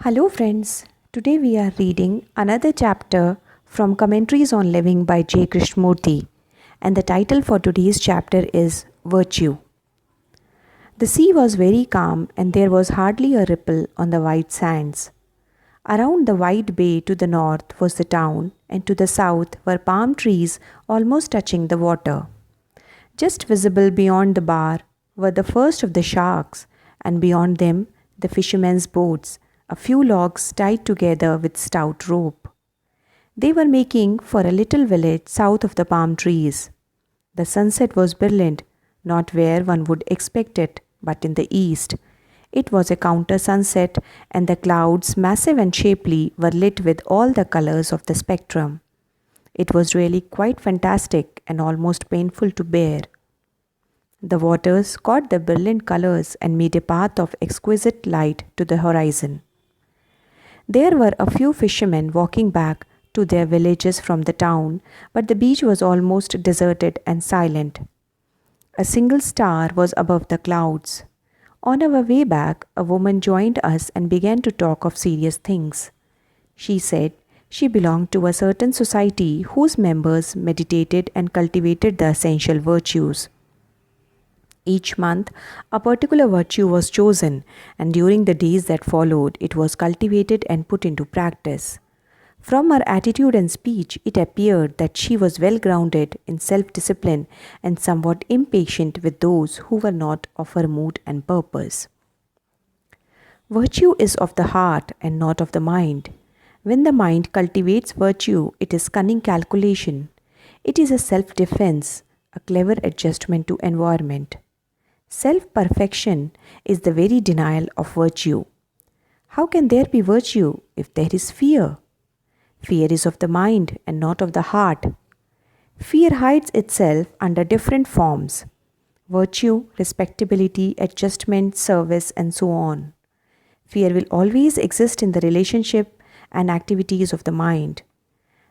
Hello, friends. Today we are reading another chapter from Commentaries on Living by J. Krishnamurti, and the title for today's chapter is Virtue. The sea was very calm, and there was hardly a ripple on the white sands. Around the wide bay to the north was the town, and to the south were palm trees almost touching the water. Just visible beyond the bar were the first of the sharks, and beyond them the fishermen's boats, a few logs tied together with stout rope. They were making for a little village south of the palm trees. The sunset was brilliant, not where one would expect it, but in the east. It was a counter sunset, and the clouds, massive and shapely, were lit with all the colors of the spectrum. It was really quite fantastic and almost painful to bear. The waters caught the brilliant colors and made a path of exquisite light to the horizon. There were a few fishermen walking back to their villages from the town, but the beach was almost deserted and silent. A single star was above the clouds. On our way back, a woman joined us and began to talk of serious things. She said she belonged to a certain society whose members meditated and cultivated the essential virtues. Each month, a particular virtue was chosen, and during the days that followed, it was cultivated and put into practice. From her attitude and speech, it appeared that she was well grounded in self discipline and somewhat impatient with those who were not of her mood and purpose. Virtue is of the heart and not of the mind. When the mind cultivates virtue, it is cunning calculation. It is a self defense, a clever adjustment to environment. Self-perfection is the very denial of virtue. How can there be virtue if there is fear? Fear is of the mind and not of the heart. Fear hides itself under different forms: virtue, respectability, adjustment, service, and so on. Fear will always exist in the relationship and activities of the mind.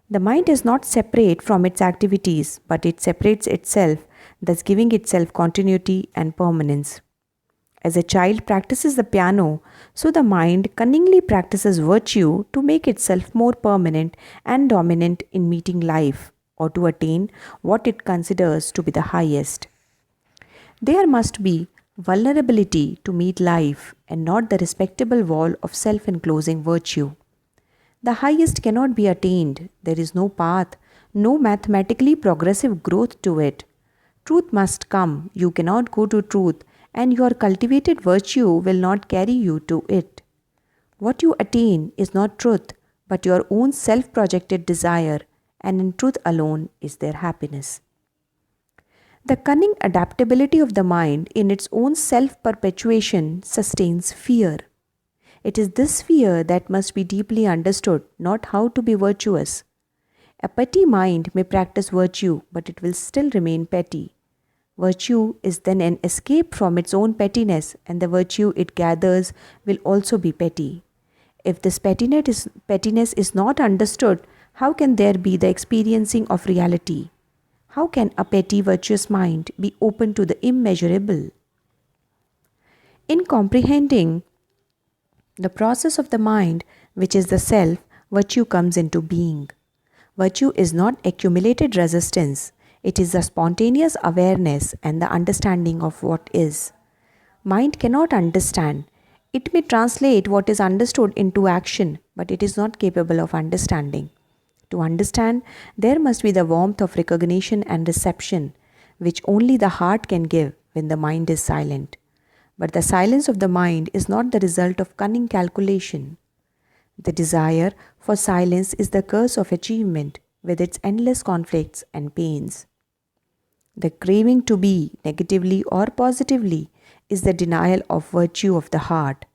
The mind is not separate from its activities, but it separates itself, thus giving itself continuity and permanence. As a child practices the piano, so the mind cunningly practices virtue to make itself more permanent and dominant in meeting life, or to attain what it considers to be the highest. There must be vulnerability to meet life, and not the respectable wall of self-enclosing virtue. The highest cannot be attained. There is no path, no mathematically progressive growth to it. Truth must come. You cannot go to truth, and your cultivated virtue will not carry you to it. What you attain is not truth, but your own self-projected desire, and in truth alone is there happiness. The cunning adaptability of the mind in its own self-perpetuation sustains fear. It is this fear that must be deeply understood, not how to be virtuous. A petty mind may practice virtue, but it will still remain petty. Virtue is then an escape from its own pettiness, and the virtue it gathers will also be petty. If this pettiness is not understood, how can there be the experiencing of reality? How can a petty virtuous mind be open to the immeasurable? In comprehending the process of the mind, which is the self, virtue comes into being. Virtue is not accumulated resistance. It is the spontaneous awareness and the understanding of what is. Mind cannot understand. It may translate what is understood into action, but it is not capable of understanding. To understand, there must be the warmth of recognition and reception, which only the heart can give when the mind is silent. But the silence of the mind is not the result of cunning calculation. The desire for silence is the curse of achievement, with its endless conflicts and pains. The craving to be, negatively or positively, is the denial of virtue of the heart.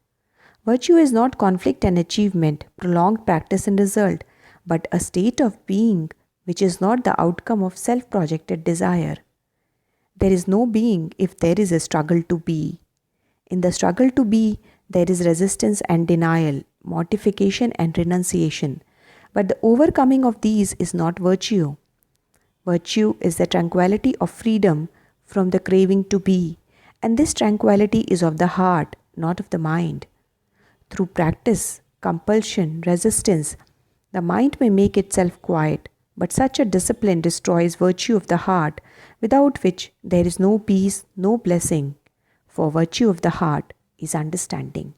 Virtue is not conflict and achievement, prolonged practice and result, but a state of being which is not the outcome of self-projected desire. There is no being if there is a struggle to be. In the struggle to be, there is resistance and denial, mortification and renunciation. But the overcoming of these is not virtue. Virtue is the tranquility of freedom from the craving to be, and this tranquility is of the heart, not of the mind. Through practice, compulsion, resistance, the mind may make itself quiet, but such a discipline destroys virtue of the heart, without which there is no peace, no blessing. For virtue of the heart is understanding.